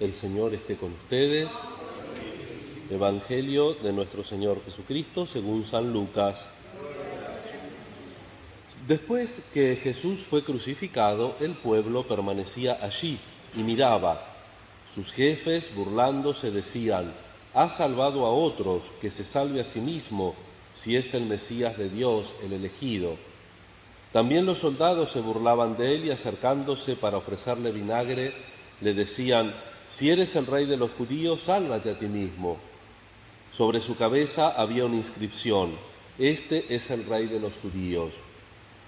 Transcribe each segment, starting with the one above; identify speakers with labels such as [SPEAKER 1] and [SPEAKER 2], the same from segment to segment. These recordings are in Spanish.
[SPEAKER 1] El Señor esté con ustedes. Evangelio de nuestro Señor Jesucristo según San Lucas. Después que Jesús fue crucificado, el pueblo permanecía allí y miraba. Sus jefes, burlándose, decían: «Ha salvado a otros, que se salve a sí mismo, si es el Mesías de Dios, el elegido». También los soldados se burlaban de él y, acercándose para ofrecerle vinagre, le decían: «Si eres el rey de los judíos, sálvate a ti mismo». Sobre su cabeza había una inscripción: «Este es el rey de los judíos».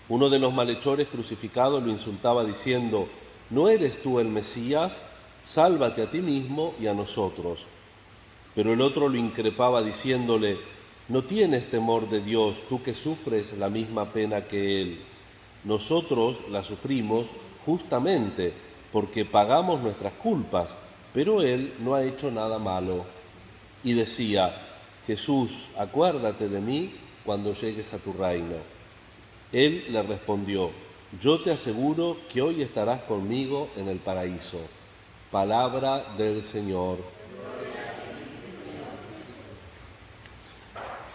[SPEAKER 1] Uno de los malhechores crucificados lo insultaba diciendo: «¿No eres tú el Mesías? Sálvate a ti mismo y a nosotros». Pero el otro lo increpaba diciéndole: «¿No tienes temor de Dios, tú que sufres la misma pena que Él? Nosotros la sufrimos justamente porque pagamos nuestras culpas, pero Él no ha hecho nada malo». Y decía: «Jesús, acuérdate de mí cuando llegues a tu reino». Él le respondió: «Yo te aseguro que hoy estarás conmigo en el paraíso». Palabra del Señor.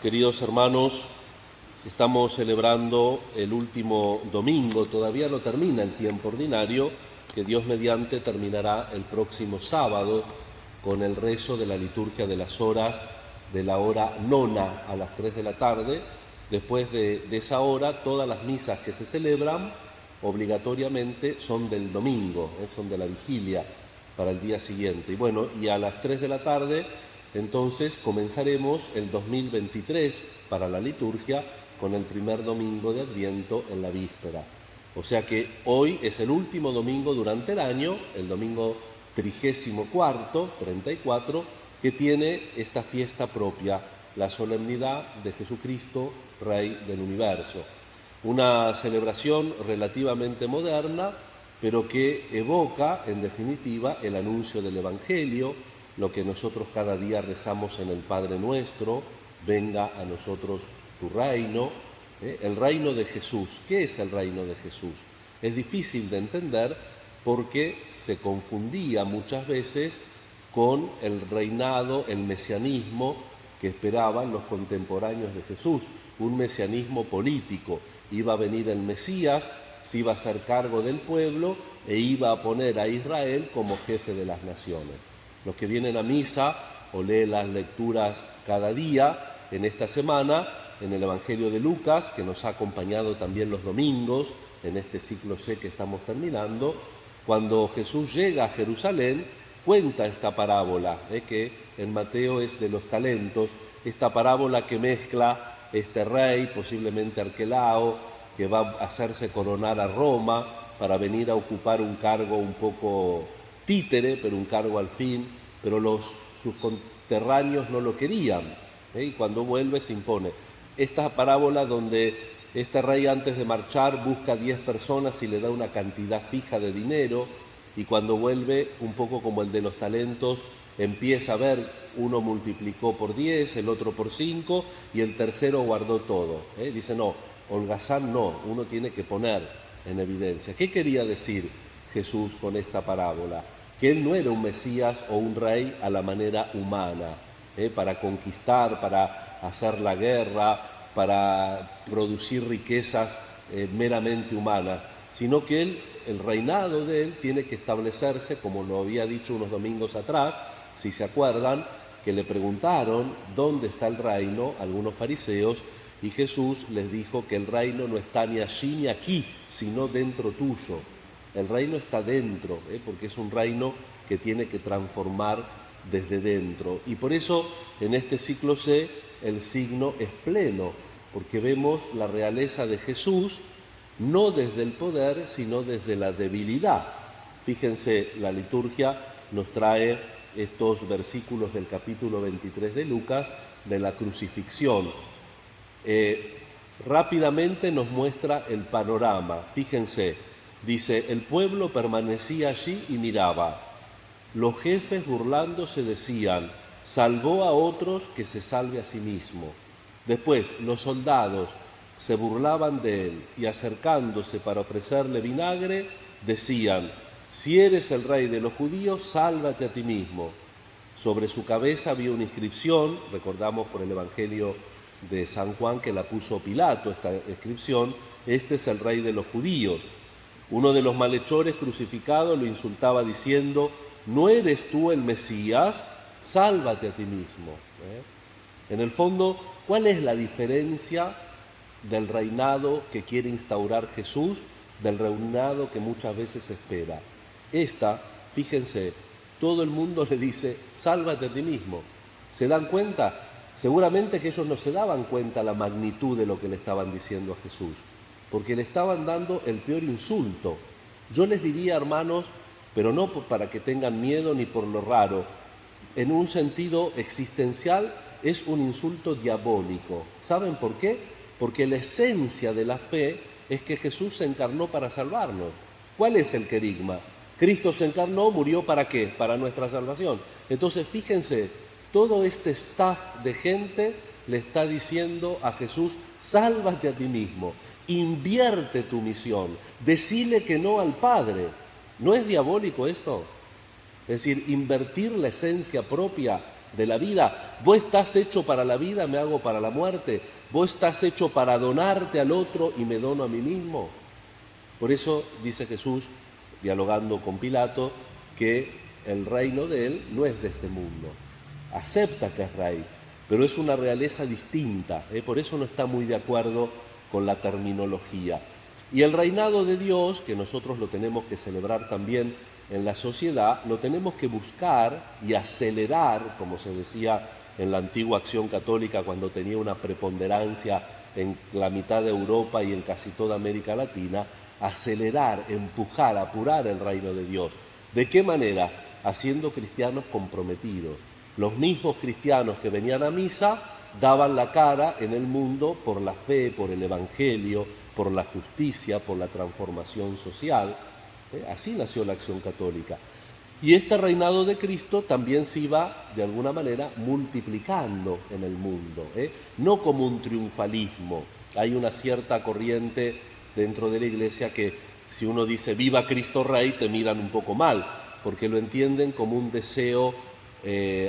[SPEAKER 1] Queridos hermanos, estamos celebrando el último domingo, todavía no termina el tiempo ordinario, que Dios mediante terminará el próximo sábado con el rezo de la liturgia de las horas de la hora nona a las 3 de la tarde. Después de esa hora, todas las misas que se celebran obligatoriamente son del domingo, son de la vigilia para el día siguiente. Y bueno, y a las 3 de la tarde entonces comenzaremos el 2023 para la liturgia con el primer domingo de Adviento en la víspera. O sea que hoy es el último domingo durante el año, el domingo 34, que tiene esta fiesta propia, la solemnidad de Jesucristo, Rey del universo. Una celebración relativamente moderna, pero que evoca, en definitiva, el anuncio del Evangelio, lo que nosotros cada día rezamos en el Padre Nuestro: venga a nosotros tu reino, el reino de Jesús. ¿Qué es el reino de Jesús? Es difícil de entender porque se confundía muchas veces con el reinado, el mesianismo que esperaban los contemporáneos de Jesús, un mesianismo político. Iba a venir el Mesías, se iba a hacer cargo del pueblo e iba a poner a Israel como jefe de las naciones. Los que vienen a misa o leen las lecturas cada día en esta semana, en el Evangelio de Lucas, que nos ha acompañado también los domingos en este ciclo C que estamos terminando, cuando Jesús llega a Jerusalén, cuenta esta parábola, que en Mateo es de los talentos, esta parábola que mezcla este rey, posiblemente Arquelao, que va a hacerse coronar a Roma para venir a ocupar un cargo un poco títere, pero un cargo al fin, pero sus conterráneos no lo querían, y cuando vuelve se impone. Esta parábola donde este rey, antes de marchar, busca 10 personas y le da una cantidad fija de dinero, y cuando vuelve, un poco como el de los talentos, empieza a ver, uno multiplicó por 10, el otro por 5 y el tercero guardó todo. Dice: no, holgazán no, uno tiene que poner en evidencia. ¿Qué quería decir Jesús con esta parábola? Que Él no era un Mesías o un rey a la manera humana, para conquistar, para hacer la guerra, para producir riquezas meramente humanas, sino que Él, el reinado de Él tiene que establecerse, como lo había dicho unos domingos atrás, si se acuerdan, que le preguntaron dónde está el reino algunos fariseos, y Jesús les dijo que el reino no está ni allí ni aquí, sino dentro tuyo. El reino está dentro, porque es un reino que tiene que transformar desde dentro. Y por eso en este ciclo C el signo es pleno, porque vemos la realeza de Jesús no desde el poder, sino desde la debilidad. Fíjense, la liturgia nos trae estos versículos del capítulo 23 de Lucas, de la crucifixión. Rápidamente nos muestra el panorama. Fíjense, dice: el pueblo permanecía allí y miraba. Los jefes, burlándose, decían: salvó a otros, que se salve a sí mismo. Después los soldados se burlaban de él y, acercándose para ofrecerle vinagre, decían: si eres el rey de los judíos, sálvate a ti mismo. Sobre su cabeza había una inscripción, recordamos por el Evangelio de San Juan que la puso Pilato, esta inscripción: este es el rey de los judíos. Uno de los malhechores crucificados lo insultaba diciendo: ¿no eres tú el Mesías? Sálvate a ti mismo. En el fondo, ¿cuál es la diferencia del reinado que quiere instaurar Jesús del reinado que muchas veces espera? Esta, fíjense, todo el mundo le dice: sálvate a ti mismo. ¿Se dan cuenta? Seguramente que ellos no se daban cuenta la magnitud de lo que le estaban diciendo a Jesús, porque le estaban dando el peor insulto. Yo les diría, hermanos, pero no para que tengan miedo ni por lo raro, en un sentido existencial es un insulto diabólico. ¿Saben por qué? Porque la esencia de la fe es que Jesús se encarnó para salvarnos. ¿Cuál es el querigma? Cristo se encarnó, murió ¿para qué? Para nuestra salvación. Entonces, fíjense, todo este staff de gente le está diciendo a Jesús: sálvate a ti mismo, invierte tu misión, decile que no al Padre. ¿No es diabólico esto? Es decir, invertir la esencia propia de la vida. Vos estás hecho para la vida, me hago para la muerte. Vos estás hecho para donarte al otro y me dono a mí mismo. Por eso dice Jesús, dialogando con Pilato, que el reino de él no es de este mundo. Acepta que es rey, pero es una realeza distinta, por eso no está muy de acuerdo con la terminología. Y el reinado de Dios, que nosotros lo tenemos que celebrar también en la sociedad, lo tenemos que buscar y acelerar, como se decía en la antigua Acción Católica cuando tenía una preponderancia en la mitad de Europa y en casi toda América Latina, acelerar, empujar, apurar el reino de Dios. ¿De qué manera? Haciendo cristianos comprometidos. Los mismos cristianos que venían a misa daban la cara en el mundo por la fe, por el Evangelio, por la justicia, por la transformación social. Así nació la Acción Católica. Y este reinado de Cristo también se iba, de alguna manera, multiplicando en el mundo, no como un triunfalismo. Hay una cierta corriente dentro de la Iglesia que si uno dice viva Cristo Rey, te miran un poco mal, porque lo entienden como un deseo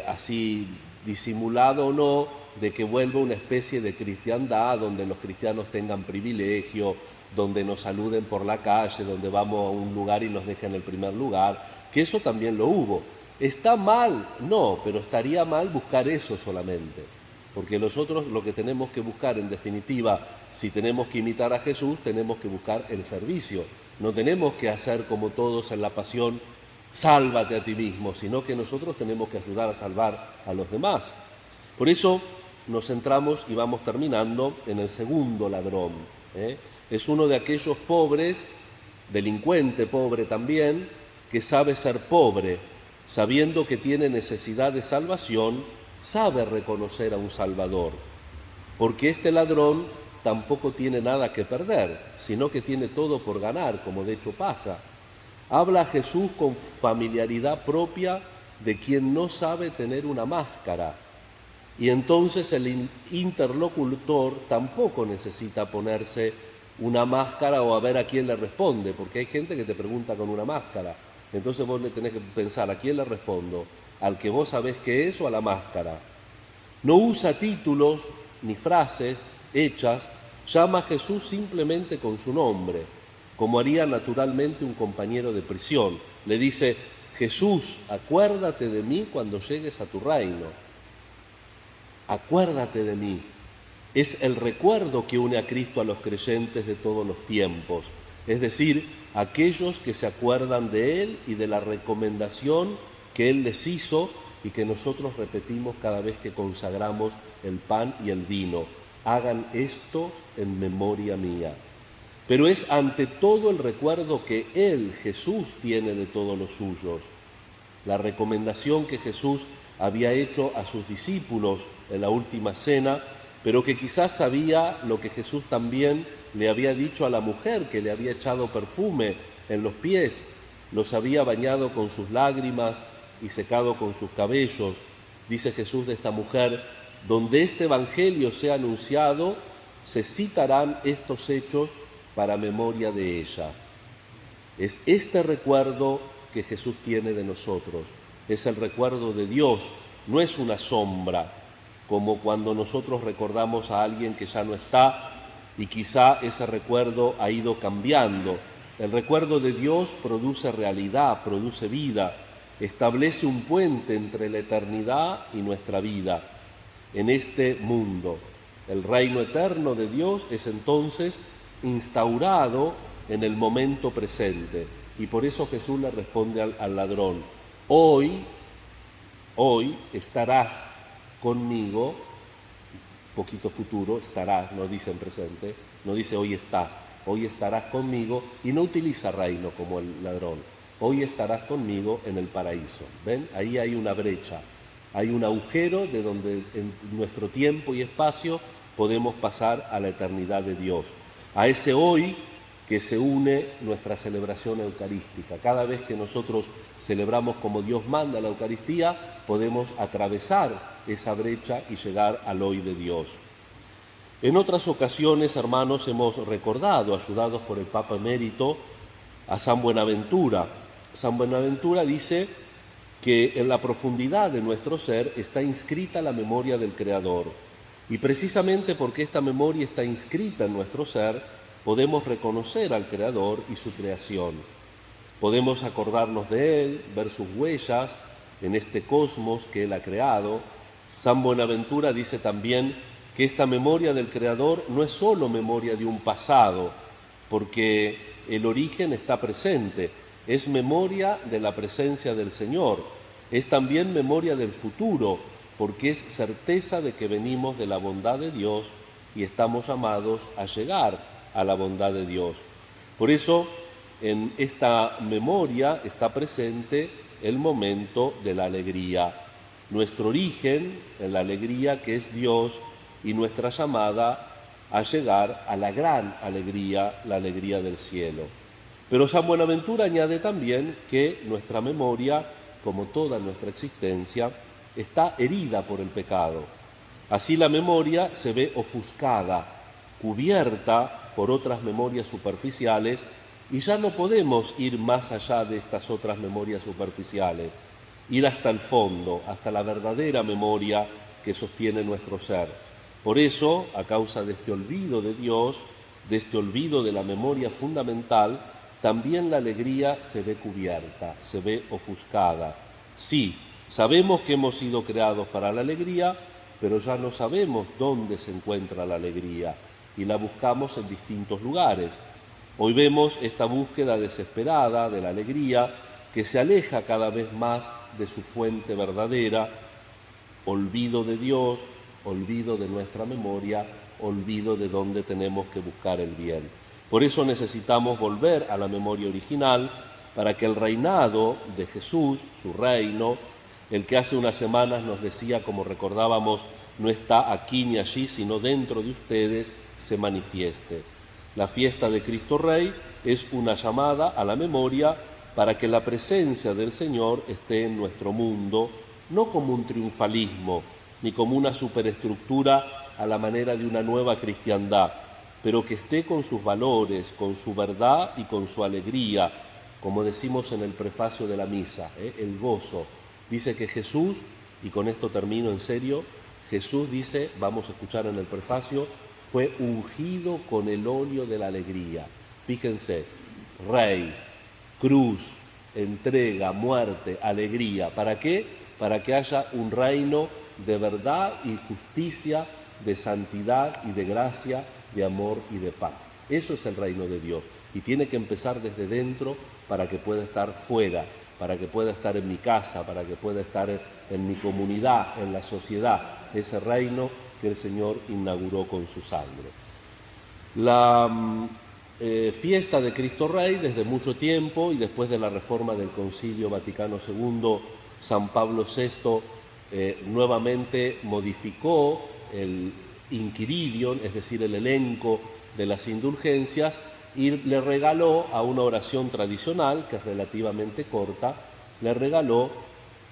[SPEAKER 1] así disimulado o no, de que vuelva una especie de cristiandad donde los cristianos tengan privilegio, donde nos saluden por la calle, donde vamos a un lugar y nos dejen el primer lugar, que eso también lo hubo. ¿Está mal? No, pero estaría mal buscar eso solamente, porque nosotros lo que tenemos que buscar, en definitiva, si tenemos que imitar a Jesús, tenemos que buscar el servicio. No tenemos que hacer como todos en la pasión: sálvate a ti mismo, sino que nosotros tenemos que ayudar a salvar a los demás. Por eso nos centramos y vamos terminando en el segundo ladrón. Es uno de aquellos pobres, delincuente pobre también, que sabe ser pobre, sabiendo que tiene necesidad de salvación, sabe reconocer a un Salvador, porque este ladrón tampoco tiene nada que perder, sino que tiene todo por ganar, como de hecho pasa. Habla Jesús con familiaridad propia de quien no sabe tener una máscara, y entonces el interlocutor tampoco necesita ponerse una máscara o a ver a quién le responde, porque hay gente que te pregunta con una máscara. Entonces vos le tenés que pensar: ¿a quién le respondo? ¿Al que vos sabés qué es o a la máscara? No usa títulos ni frases hechas, llama a Jesús simplemente con su nombre, como haría naturalmente un compañero de prisión. Le dice: Jesús, acuérdate de mí cuando llegues a tu reino. Acuérdate de mí. Es el recuerdo que une a Cristo a los creyentes de todos los tiempos, es decir, aquellos que se acuerdan de Él y de la recomendación que Él les hizo y que nosotros repetimos cada vez que consagramos el pan y el vino. Hagan esto en memoria mía. Pero es ante todo el recuerdo que Él, Jesús, tiene de todos los suyos. La recomendación que Jesús había hecho a sus discípulos en la última cena, pero que quizás sabía lo que Jesús también le había dicho a la mujer que le había echado perfume en los pies, los había bañado con sus lágrimas y secado con sus cabellos. Dice Jesús de esta mujer: donde este evangelio sea anunciado, se citarán estos hechos para memoria de ella. Es este recuerdo que Jesús tiene de nosotros, es el recuerdo de Dios, no es una sombra, como cuando nosotros recordamos a alguien que ya no está y quizá ese recuerdo ha ido cambiando. El recuerdo de Dios produce realidad, produce vida, establece un puente entre la eternidad y nuestra vida en este mundo. El reino eterno de Dios es entonces instaurado en el momento presente. Y por eso Jesús le responde al ladrón, hoy estarás conmigo, poquito futuro, estarás, no dice en presente, no dice hoy estás, hoy estarás conmigo, y no utiliza reino como el ladrón, hoy estarás conmigo en el paraíso. ¿Ven? Ahí hay una brecha, hay un agujero de donde en nuestro tiempo y espacio podemos pasar a la eternidad de Dios. A ese hoy que se une nuestra celebración eucarística. Cada vez que nosotros celebramos como Dios manda la Eucaristía, podemos atravesar esa brecha y llegar al hoy de Dios. En otras ocasiones, hermanos, hemos recordado, ayudados por el Papa Emérito, a San Buenaventura. San Buenaventura dice que en la profundidad de nuestro ser está inscrita la memoria del Creador. Y precisamente porque esta memoria está inscrita en nuestro ser, podemos reconocer al Creador y su creación. Podemos acordarnos de Él, ver sus huellas en este cosmos que Él ha creado. San Buenaventura dice también que esta memoria del Creador no es solo memoria de un pasado, porque el origen está presente, es memoria de la presencia del Señor, es también memoria del futuro, porque es certeza de que venimos de la bondad de Dios y estamos llamados a llegar a la bondad de Dios. Por eso, en esta memoria está presente el momento de la alegría, nuestro origen en la alegría que es Dios y nuestra llamada a llegar a la gran alegría, la alegría del cielo. Pero San Buenaventura añade también que nuestra memoria, como toda nuestra existencia, está herida por el pecado. Así la memoria se ve ofuscada, cubierta por otras memorias superficiales, y ya no podemos ir más allá de estas otras memorias superficiales, ir hasta el fondo, hasta la verdadera memoria que sostiene nuestro ser. Por eso, a causa de este olvido de Dios, de este olvido de la memoria fundamental, también la alegría se ve cubierta, se ve ofuscada. Sí, sabemos que hemos sido creados para la alegría, pero ya no sabemos dónde se encuentra la alegría y la buscamos en distintos lugares. Hoy vemos esta búsqueda desesperada de la alegría que se aleja cada vez más de su fuente verdadera, olvido de Dios, olvido de nuestra memoria, olvido de dónde tenemos que buscar el bien. Por eso necesitamos volver a la memoria original para que el reinado de Jesús, su reino, el que hace unas semanas nos decía, como recordábamos, no está aquí ni allí, sino dentro de ustedes, se manifieste. La fiesta de Cristo Rey es una llamada a la memoria para que la presencia del Señor esté en nuestro mundo, no como un triunfalismo, ni como una superestructura a la manera de una nueva cristiandad, pero que esté con sus valores, con su verdad y con su alegría, como decimos en el prefacio de la misa, el gozo. Dice que Jesús, y con esto termino en serio, Jesús dice, vamos a escuchar en el prefacio, fue ungido con el óleo de la alegría. Fíjense, Rey, cruz, entrega, muerte, alegría. ¿Para qué? Para que haya un reino de verdad y justicia, de santidad y de gracia, de amor y de paz. Eso es el reino de Dios y tiene que empezar desde dentro para que pueda estar fuera, para que pueda estar en mi casa, para que pueda estar en mi comunidad, en la sociedad, ese reino que el Señor inauguró con su sangre. La fiesta de Cristo Rey desde mucho tiempo y después de la reforma del Concilio Vaticano II, San Pablo VI nuevamente modificó el inquiridion, es decir, el elenco de las indulgencias, y le regaló a una oración tradicional, que es relativamente corta, le regaló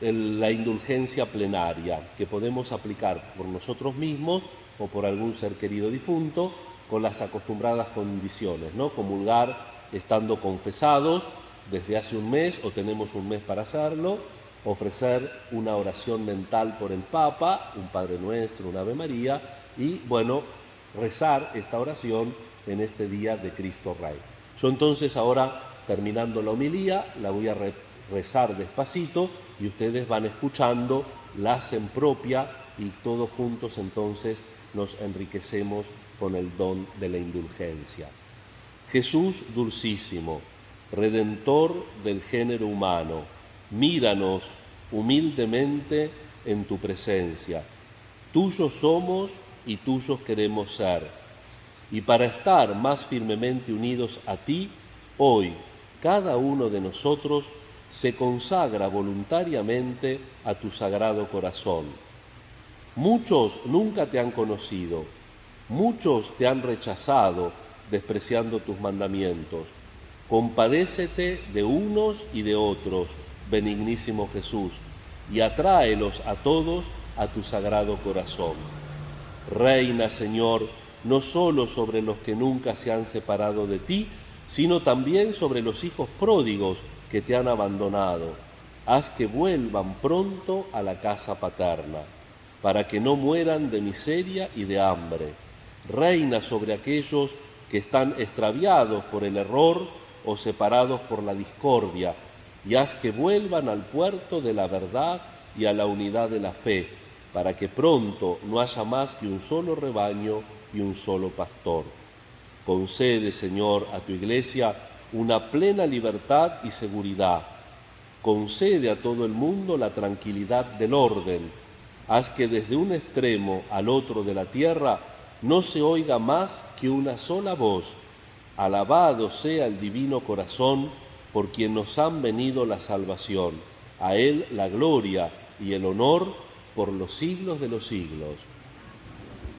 [SPEAKER 1] la indulgencia plenaria, que podemos aplicar por nosotros mismos o por algún ser querido difunto, con las acostumbradas condiciones, ¿no? Comulgar estando confesados desde hace un mes o tenemos un mes para hacerlo, ofrecer una oración mental por el Papa, un Padre Nuestro, un Ave María, y bueno, rezar esta oración en este día de Cristo Rey. Yo entonces ahora, terminando la homilía, la voy a rezar despacito y ustedes van escuchando, la hacen propia y todos juntos entonces nos enriquecemos con el don de la indulgencia. Jesús dulcísimo, Redentor del género humano, míranos humildemente en tu presencia. Tuyos somos y tuyos queremos ser. Y para estar más firmemente unidos a ti, hoy cada uno de nosotros se consagra voluntariamente a tu sagrado corazón. Muchos nunca te han conocido, muchos te han rechazado, despreciando tus mandamientos. Compadécete de unos y de otros, benignísimo Jesús, y atráelos a todos a tu sagrado corazón. Reina, Señor, no solo sobre los que nunca se han separado de ti, sino también sobre los hijos pródigos que te han abandonado. Haz que vuelvan pronto a la casa paterna, para que no mueran de miseria y de hambre. Reina sobre aquellos que están extraviados por el error o separados por la discordia, y haz que vuelvan al puerto de la verdad y a la unidad de la fe, para que pronto no haya más que un solo rebaño y un solo pastor. Concede, Señor, a tu Iglesia una plena libertad y seguridad. Concede a todo el mundo la tranquilidad del orden. Haz que desde un extremo al otro de la tierra no se oiga más que una sola voz. Alabado sea el divino corazón, por quien nos han venido la salvación. A él la gloria y el honor por los siglos de los siglos.